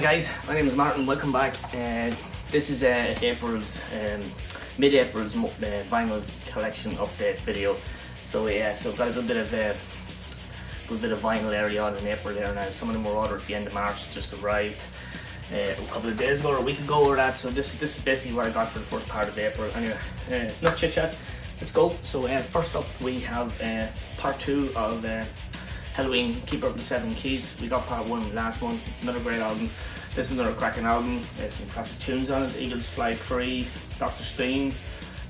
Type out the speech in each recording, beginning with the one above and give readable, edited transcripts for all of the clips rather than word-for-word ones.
guys, my name is Martin, welcome back. This is April's, mid-April's vinyl collection update video. So got a good bit of vinyl area on in April there now. Some of them were ordered at the end of March, just arrived a couple of days ago or a week ago or that. So this is basically what I got for the first part of April. Anyway, enough chit chat, let's go. So first up we have part 2 of Halloween Keeper of the Seven Keys. We got part 1 last month, another great album. This is another cracking album, some classic tunes on it. Eagles Fly Free, Dr. Stein,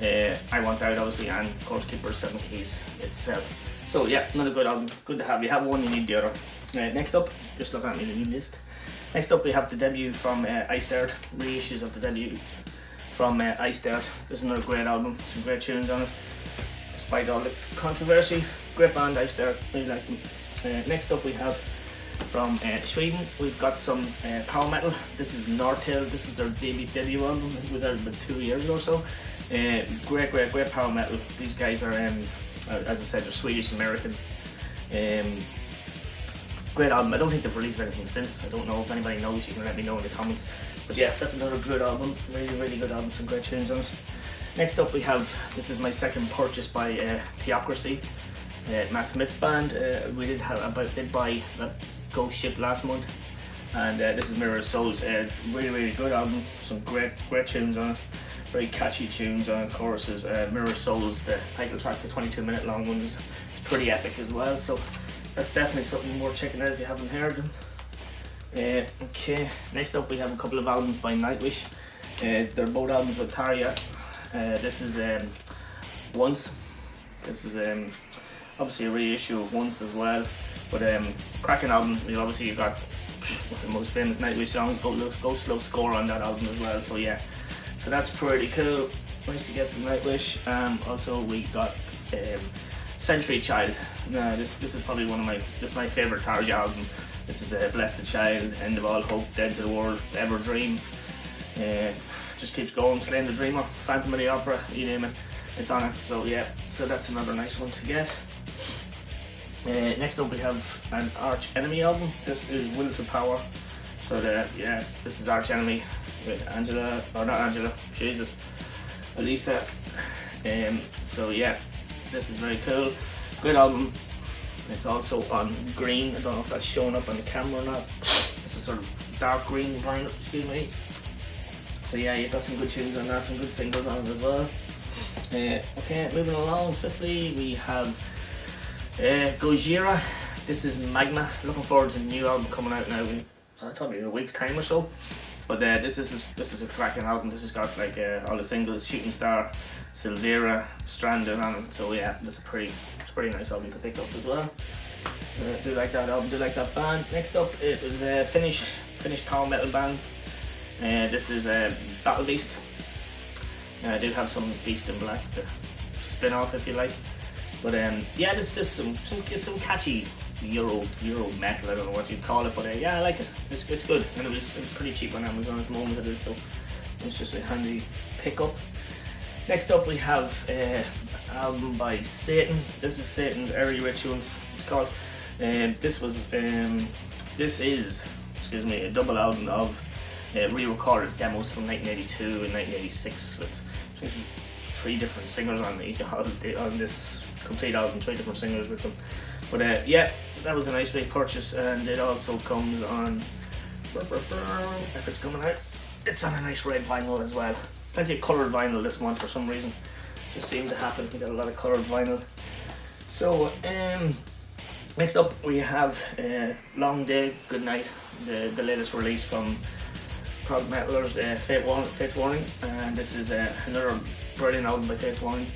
I Want Out obviously, and of course Keeper of the Seven Keys itself. So yeah, another good album, good to have. You have one, you need the other. Next up, just look at me, the new list. Next up we have the debut from Iced Earth, reissues of the debut from Iced Earth. This is another great album, some great tunes on it. Despite all the controversy, great band Iced Earth, really like them. Next up we have from Sweden, we've got some power metal. This is Norrtel, this is their debut album. It was out about 2 years ago or so. Great power metal. These guys are, as I said, they're Swedish American. Great album. I don't think they've released anything since. I don't know if anybody knows, you can let me know in the comments. But yeah, that's another good album, really good album, some great tunes on it. Next up we have, this is my second purchase by Theocracy, Matt Smith's band. We did buy that Ghost Ship last month, and this is Mirror of Souls. Really good album, some great tunes on it, very catchy tunes on choruses. Mirror of Souls, the title track, the 22-minute long one, it's pretty epic as well, so that's definitely something worth checking out if you haven't heard them. Okay, next up we have a couple of albums by Nightwish. They're both albums with Tarja. This is Once. This is obviously a reissue of Once as well, but cracking album. Obviously you got the most famous Nightwish songs, Ghost Love Score on that album as well, so yeah, so that's pretty cool. Nice to get some Nightwish. Also we got Century Child. This is probably my favourite Tarja album. This is Blessed Child, End of All Hope, Dead to the World, Ever Dream. Just keeps going, Slaying the Dreamer, Phantom of the Opera, you name it, it's on it. So yeah, so that's another nice one to get. Next up we have an Arch Enemy album. This is Will to Power. So this is Arch Enemy with Elisa. So yeah, this is very cool. Good album. It's also on green. I don't know if that's showing up on the camera or not. This is sort of dark green vinyl, excuse me. So yeah, you've got some good tunes on that, some good singles on it as well. Okay, moving along swiftly, we have Gojira. This is Magma. Looking forward to the new album coming out now in probably in a week's time or so. But this is a cracking album. This has got like all the singles, Shooting Star, Silvera, Stranded on it. So yeah, it's a pretty nice album to pick up as well. Do like that album, do like that band. Next up it is a Finnish power metal band. This is Battle Beast. I do have some Beast in Black, the spin-off if you like. But yeah, there's some catchy Euro metal, I don't know what you'd call it, but yeah, I like it. It's good, and it's pretty cheap on Amazon at the moment it is, so it's just a handy pickup. Next up we have an album by Satan. This is Satan's Early Rituals, it's called. This is a double album of re-recorded demos from 1982 and 1986 with, I think there's 3 different singers on this complete album, 3 different singers with them. But yeah, that was a nice big purchase, and it also comes on, if it's coming out, it's on a nice red vinyl as well. Plenty of coloured vinyl this month for some reason, just seemed to happen. We got a lot of coloured vinyl. So next up we have Long Day, Good Night, the latest release from prog metalers, Fate's Warning, and this is another brilliant album by Fate's Warning.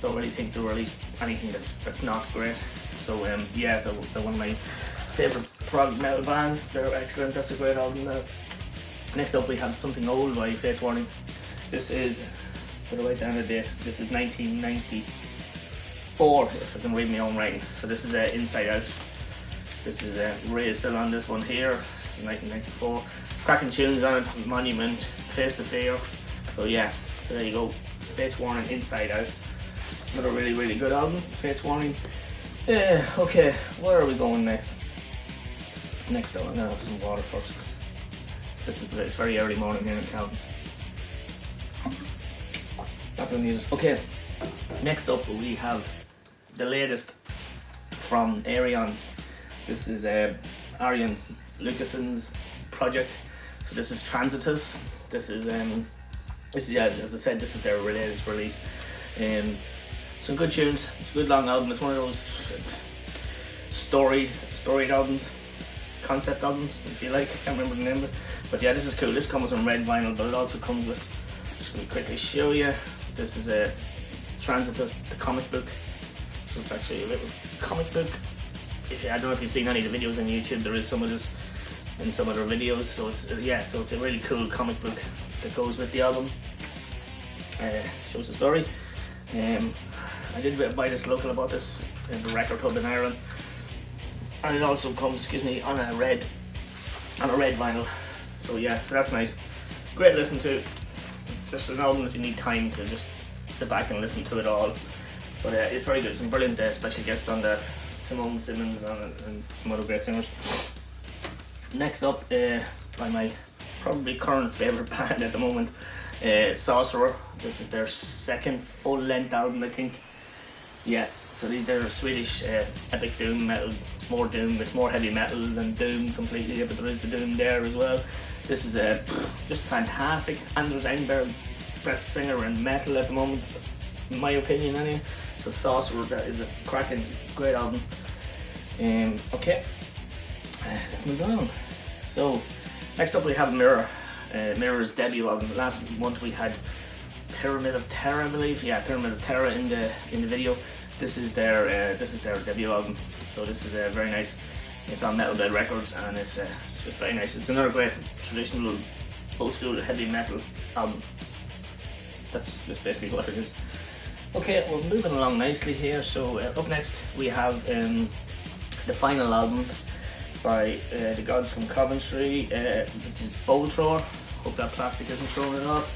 Don't really think they released anything that's not great. So yeah, they're one of my favourite prog metal bands. They're excellent. That's a great album. Next up we have Something Old by Fate's Warning. This is, better write down the date, this is 1994, if I can read my own writing. So this is Inside Out. This is Ray is still on this one here. This is 1994. Cracking tunes on it, Monument, Face to Fear. So yeah, so there you go. Fate's Warning, Inside Out. Another really good album, Fate's Warning. Okay, where are we going next? Next up, I'm gonna have some water first. It's very early morning here in town. Not doing news. Okay, next up we have the latest from Arion. This is Arion Lucason's project. So this is Transitus. This is yeah, as I said, this is their latest release. Some good tunes. It's a good long album. It's one of those storied albums, concept albums, if you like. I can't remember the name of it. But yeah, this is cool. This comes on red vinyl, but it also comes with, just let me quickly show you. This is a Transitus, the comic book. So it's actually a little comic book. I don't know if you've seen any of the videos on YouTube, there is some of this in some of their videos. So it's it's a really cool comic book that goes with the album. Shows the story. I did buy this local, I bought this in the record hub in Ireland. And it also comes, on a red vinyl. So yeah, so that's nice. Great to listen to. Just an album that you need time to just sit back and listen to it all. But it's very good. Some brilliant special guests on that. Simone Simmons and some other great singers. Next up, by my probably current favourite band at the moment, Sorcerer. This is their second full-length album, I think. Yeah, so they're a Swedish epic doom metal. It's more doom, it's more heavy metal than doom completely, but there is the doom there as well. This is just fantastic. Anders Engberg, best singer in metal at the moment, in my opinion anyway. So Sorcerer, that is a cracking, great album. Okay, let's move on. So next up we have Mirror. Mirror's debut album. Last month we had Pyramid of Terror, I believe. Yeah, Pyramid of Terror in the video. This is their debut album. So this is very nice. It's on Metal Dead Records, and it's just very nice. It's another great traditional, old school heavy metal album. That's basically what it is. Okay, we're moving along nicely here. So up next we have the final album by the Gods from Coventry, which is Boltror. Hope that plastic isn't throwing it off.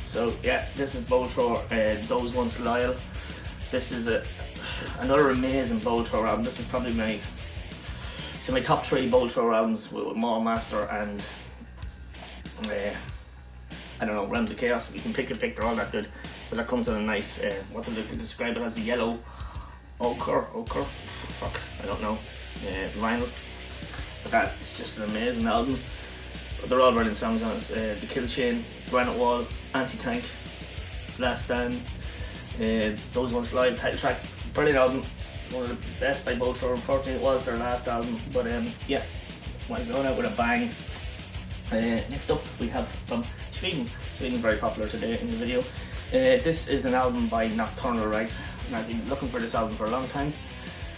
So yeah, this is Boltror, Those Once Loyal. This is another amazing Boltror album. This is probably my top 3 Boltror albums with Master and I don't know, Realms of Chaos. You can pick they're all that good. So that comes in a nice, what do they describe it as, a yellow ochre, fuck, I don't know, vinyl. But that is just an amazing album. But they're all brilliant songs on it. The Kill Chain, Granite Wall, Anti-Tank, Last Stand, Those Once Live, title track. Brilliant album. One of the best by Boltror. Unfortunately it was their last album, but yeah, going out with a bang. Next up we have from Sweden. Sweden very popular today in the video. This is an album by Nocturnal Rites, and I've been looking for this album for a long time.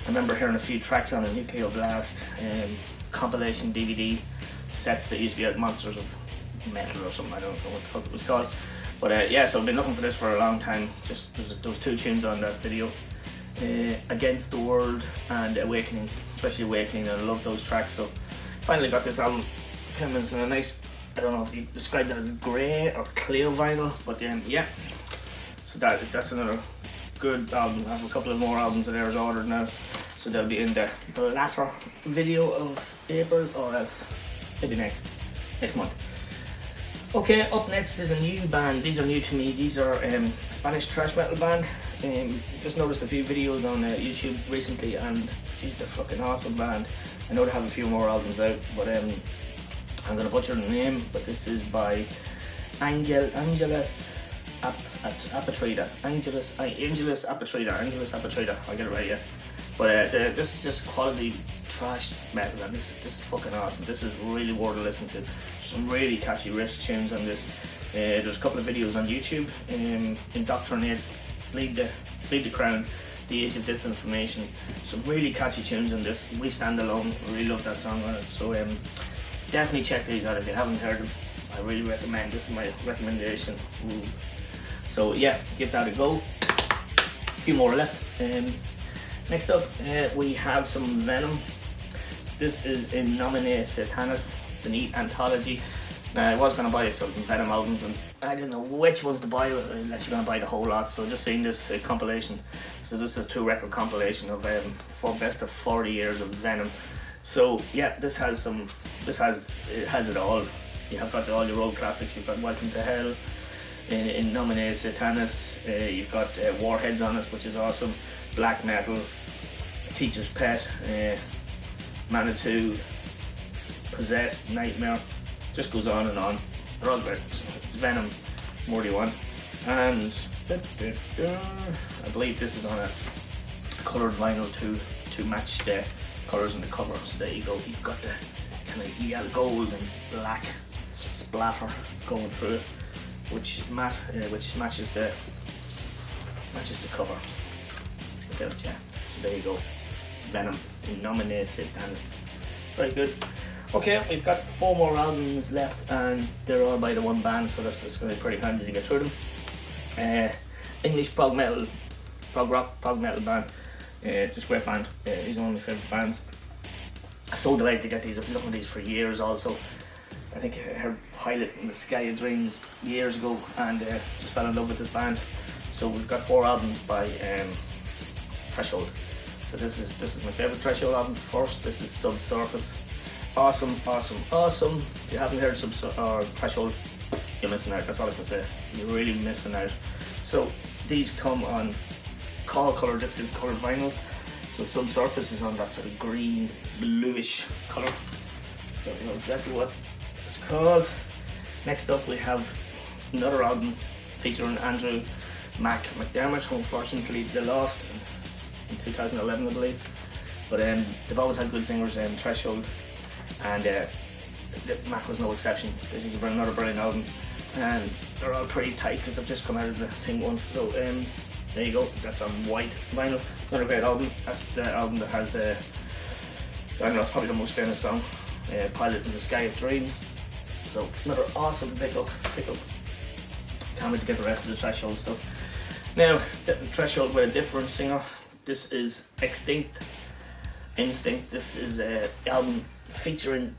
I remember hearing a few tracks on a Nuclear Blast compilation DVD sets that used to be at Monsters of Metal or something. I don't know what the fuck it was called, but yeah, so I've been looking for this for a long time. Just there was 2 tunes on that video, Against the World and Awakening, especially Awakening. I love those tracks, so finally got this album. Came in a nice, I don't know if you describe that as grey or clear vinyl, but yeah, so that's another good album. I have a couple of more albums of theirs ordered now, so they'll be in the latter video of April, or else maybe next month. Okay, up next is a new band. These are new to me. These are a Spanish thrash metal band. Just noticed a few videos on YouTube recently, and geez, they're fucking awesome band. I know they have a few more albums out, but I'm gonna butcher the name, but this is by Angelus Apatrida. Angelus Apatrida. I'll get it right, yeah. But this is just quality thrash metal, and this is fucking awesome. This is really worth a listen to. Some really catchy riffs, tunes on this. There's a couple of videos on YouTube. Indoctrinate, Bleed the Crown, The Age of Disinformation. Some really catchy tunes on this. We Stand Alone. I really love that song on it. So definitely check these out if you haven't heard them. I really recommend. This is my recommendation. Ooh. So yeah, give that a go. A few more left. Next up, we have some Venom. This is In Nomine Satanas, the neat anthology. Now, I was going to buy some Venom albums, and I didn't know which ones to buy unless you're going to buy the whole lot. So just seeing this compilation. So this is a 2-record compilation of best of 40 years of Venom. So yeah, it has it all. You have got all your old classics. You've got Welcome to Hell, in Nomine Satanis. You've got Warheads on it, which is awesome. Black Metal, Teacher's Pet, Manitou, Possessed, Nightmare. Just goes on and on. They're all great. It's Venom, more do you want? And I believe this is on a coloured vinyl to match the colours in the cover. So there you go. You've got the kind of yellow, gold and black splatter going through it, which matches the cover. Yeah. So there you go. Venom, in Nomine Satanis. Very good. Okay, we've got 4 more albums left, and they're all by the one band, so it's going to be pretty handy to get through them. English prog metal, prog rock, prog metal band. Just great band. These are one of my favourite bands. So delighted to get these. I've been looking at these for years also. I think I heard Pilot in the Sky of Dreams years ago, and just fell in love with this band. So we've got 4 albums by Threshold. So this is my favourite Threshold album first. This is Subsurface. Awesome. If you haven't heard Threshold, you're missing out. That's all I can say. You're really missing out. So these come on different coloured vinyls. So Subsurface is on that sort of green, bluish colour. Don't know exactly what it's called. Next up we have another album featuring Andrew McDermott. Unfortunately they lost in 2011 I believe. But they've always had good singers, Threshold, and Mac was no exception. This is another brilliant album, and they're all pretty tight because they've just come out of the thing once. So there you go, that's on white vinyl. Another great album. That's the album that has I don't know, it's probably the most famous song, Pilot in the Sky of Dreams. So another awesome pickup. Can't wait to get the rest of the Threshold stuff. Now, the Threshold with a different singer. This is Instinct. This is an album featuring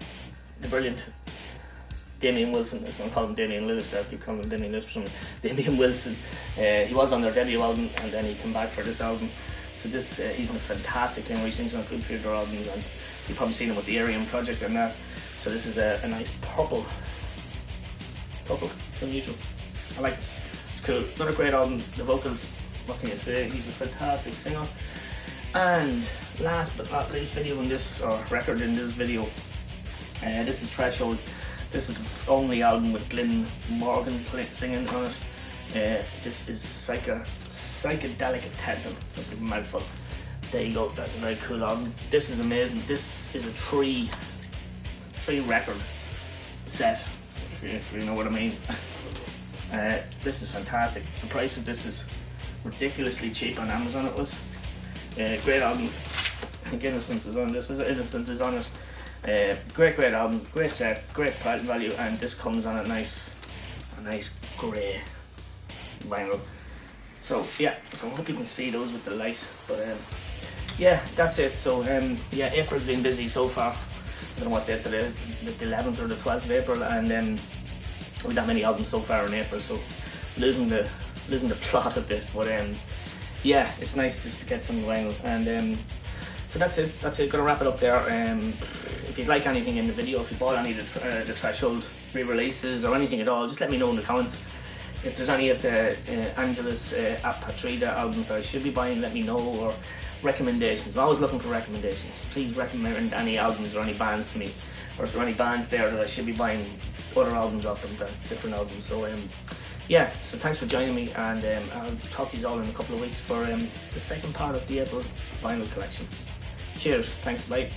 the brilliant Damien Wilson. I was going to call him Damien Lewis, I keep calling him Damien Lewis from Damien Wilson. He was on their debut album, and then he came back for this album. So this, he's a fantastic singer. He sings on a good few of their albums, and you've probably seen him with the Arian Project and that. So this is a nice purple, unusual. I like it. It's cool. Another great album. The vocals, what can you say? He's a fantastic singer. And last but not least, record in this video. This is Threshold. This is the only album with Glyn Morgan singing on it. This is Psychedelicatessen. Sounds like a mouthful. There you go. That's a very cool album. This is amazing. This is a three record set, if you know what I mean. This is fantastic. The price of this is ridiculously cheap on Amazon. It was. Great album. Innocence is on this. Innocence is on it. Great album. Great set. Great product value, and this comes on a nice grey vinyl. So yeah. So I hope you can see those with the light. But yeah, that's it. So yeah, April's been busy so far. I don't know what date today is. The 11th or the 12th of April, and with that many albums so far in April. So losing the plot a bit, but yeah, it's nice just to get some vinyl. And so that's it. Gonna wrap it up there. If you'd like anything in the video, if you bought any of the Threshold re-releases or anything at all, just let me know in the comments. If there's any of the Angelus Apatrida albums that I should be buying, let me know, or recommendations. I'm always looking for recommendations. Please recommend any albums or any bands to me, or is there any bands there that I should be buying other albums of them, different albums. So yeah, so thanks for joining me, and I'll talk to you all in a couple of weeks for the second part of the April vinyl collection. Cheers, thanks, bye.